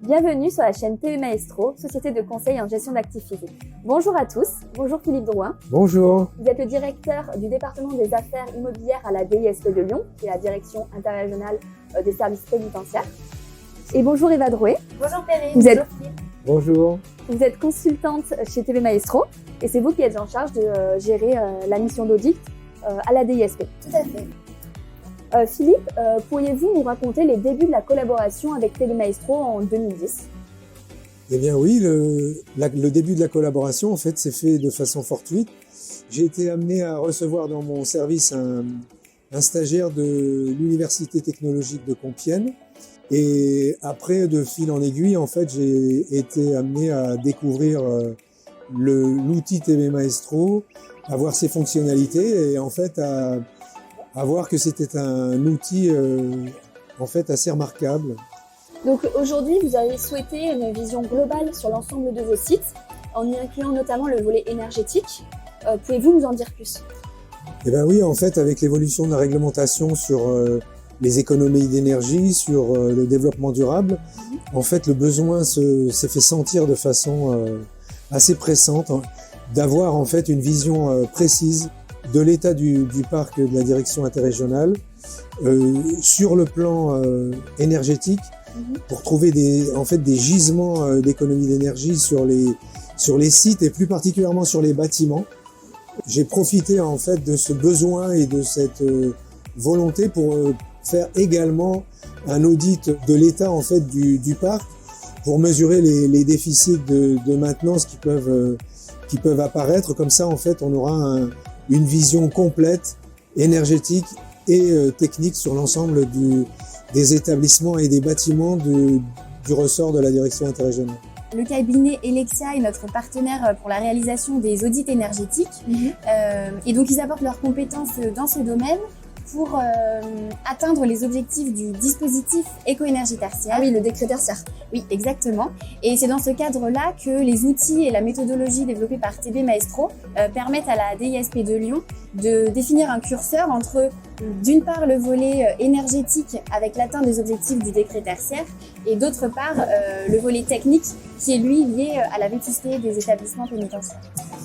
Bienvenue sur la chaîne TV Maestro, société de conseil en gestion d'actifs physiques. Bonjour à tous, bonjour Philippe Drouin. Bonjour. Vous êtes le directeur du département des affaires immobilières à la DISP de Lyon, qui est la direction interrégionale des services pénitentiaires. Et bonjour Eva Drouet. Bonjour Perrine. Bonjour Philippe. Bonjour. Vous êtes consultante chez TV Maestro et c'est vous qui êtes en charge de gérer la mission d'audit à la DISP. Tout à fait. Philippe, pourriez-vous nous raconter les débuts de la collaboration avec TV Maestro en 2010 ? Eh bien oui, le début de la collaboration en fait s'est fait de façon fortuite. J'ai été amené à recevoir dans mon service un stagiaire de l'Université technologique de Compiègne. Et après, de fil en aiguille, en fait, j'ai été amené à découvrir l'outil TV Maestro, à voir ses fonctionnalités et en fait à voir que c'était un outil en fait assez remarquable. Donc aujourd'hui, vous avez souhaité une vision globale sur l'ensemble de vos sites, en y incluant notamment le volet énergétique. Pouvez-vous nous en dire plus ? Eh bien oui, en fait, avec l'évolution de la réglementation sur les économies d'énergie, sur le développement durable, en fait, le besoin s'est fait sentir de façon assez pressante d'avoir en fait une vision précise de l'état du parc de la direction interrégionale sur le plan énergétique pour trouver des gisements d'économie d'énergie sur les sites et plus particulièrement sur les bâtiments. J'ai profité en fait de ce besoin et de cette volonté pour faire également un audit de l'état en fait du parc pour mesurer les déficits de maintenance qui peuvent apparaître. Comme ça en fait on aura une vision complète, énergétique et technique sur l'ensemble des établissements et des bâtiments du ressort de la direction interrégionale. Le cabinet Elexia est notre partenaire pour la réalisation des audits énergétiques. Et donc ils apportent leurs compétences dans ce domaine pour atteindre les objectifs du dispositif éco-énergie tertiaire. Ah oui, le décret tertiaire. Oui, exactement. Et c'est dans ce cadre-là que les outils et la méthodologie développée par TV Maestro permettent à la DISP de Lyon de définir un curseur entre, d'une part, le volet énergétique avec l'atteinte des objectifs du décret tertiaire et d'autre part, le volet technique qui est lui lié à la vétusté des établissements pénitentiaires.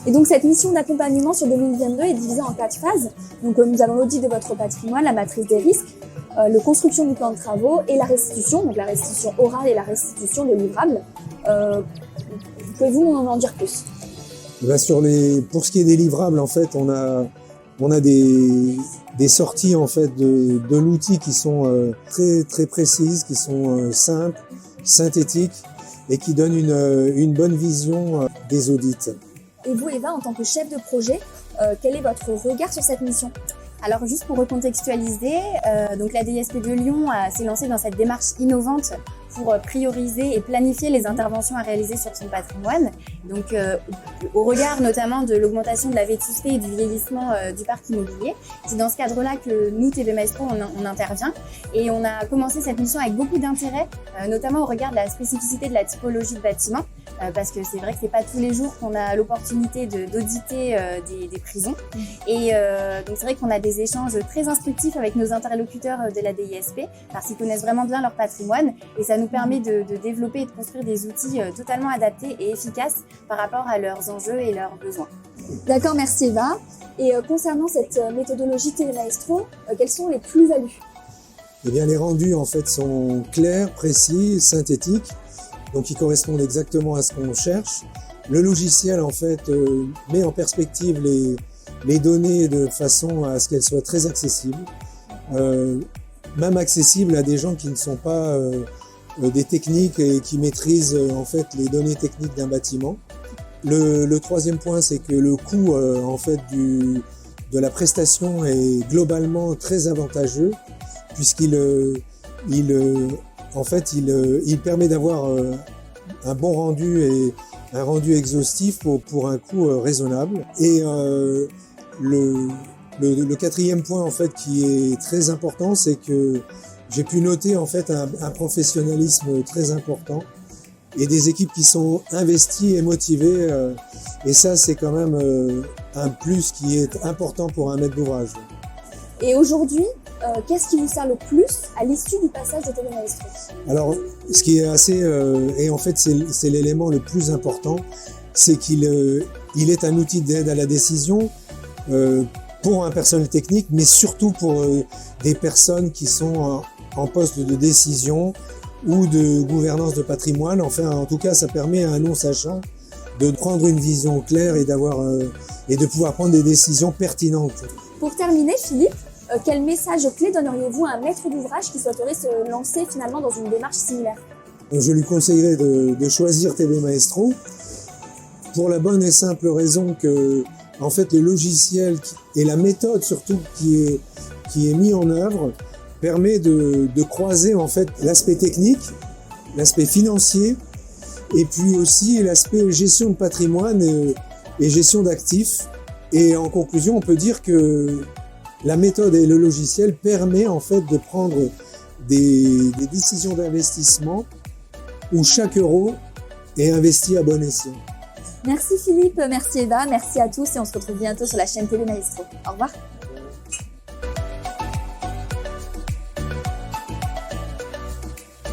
Et donc cette mission d'accompagnement sur 2022 est divisée en 4 phases. Donc nous avons l'audit de votre patrimoine, la matrice des risques, la construction du plan de travaux et la restitution, donc la restitution orale et la restitution de livrables. Pouvez-vous en dire plus ? Pour ce qui est des livrables, en fait, on a des sorties en fait de l'outil qui sont très très précises, qui sont simples, synthétiques et qui donnent une bonne vision des audits. Et vous, Eva, en tant que chef de projet, quel est votre regard sur cette mission ? Alors juste pour recontextualiser, donc la DISP de Lyon s'est lancée dans cette démarche innovante pour prioriser et planifier les interventions à réaliser sur son patrimoine. Donc au regard notamment de l'augmentation de la vétusté et du vieillissement du parc immobilier, c'est dans ce cadre-là que nous, TV Maestro, on intervient. Et on a commencé cette mission avec beaucoup d'intérêt, notamment au regard de la spécificité de la typologie de bâtiments, parce que c'est vrai que c'est pas tous les jours qu'on a l'opportunité d'auditer des prisons. Et donc c'est vrai qu'on a des échanges très instructifs avec nos interlocuteurs de la DISP, parce qu'ils connaissent vraiment bien leur patrimoine et ça nous permet de développer et de construire des outils totalement adaptés et efficaces par rapport à leurs enjeux et leurs besoins. D'accord, merci Eva. Et concernant cette méthodologie TV Maestro, quelles sont les plus-values ? Eh bien, les rendus en fait sont clairs, précis, synthétiques, donc ils correspondent exactement à ce qu'on cherche. Le logiciel en fait met en perspective les données de façon à ce qu'elles soient très accessibles, même accessibles à des gens qui ne sont pas des techniques et qui maîtrisent en fait les données techniques d'un bâtiment. Le troisième point, c'est que le coût en fait de la prestation est globalement très avantageux puisqu'il permet d'avoir un bon rendu et un rendu exhaustif pour un coût raisonnable. Et le quatrième point en fait qui est très important, c'est que j'ai pu noter en fait un professionnalisme très important et des équipes qui sont investies et motivées. Et ça, c'est quand même un plus qui est important pour un maître d'ouvrage. Et aujourd'hui, qu'est-ce qui vous sert le plus à l'issue du passage de TV Maestro? Alors, ce qui est assez, et en fait c'est l'élément le plus important, c'est qu'il est un outil d'aide à la décision pour un personnel technique, mais surtout pour des personnes qui sont en poste de décision ou de gouvernance de patrimoine. Enfin, en tout cas, ça permet à un non-sachant de prendre une vision claire et et de pouvoir prendre des décisions pertinentes. Pour terminer, Philippe, quel message clé donneriez-vous à un maître d'ouvrage qui souhaiterait se lancer finalement dans une démarche similaire? Je lui conseillerais de choisir TV Maestro pour la bonne et simple raison que, en fait, le logiciel et la méthode surtout qui est mis en œuvre permet de croiser en fait l'aspect technique, l'aspect financier et puis aussi l'aspect gestion de patrimoine et gestion d'actifs. Et en conclusion, on peut dire que la méthode et le logiciel permet en fait de prendre des décisions d'investissement où chaque euro est investi à bon escient. Merci Philippe, merci Eva, merci à tous et on se retrouve bientôt sur la chaîne TV Maestro. Au revoir.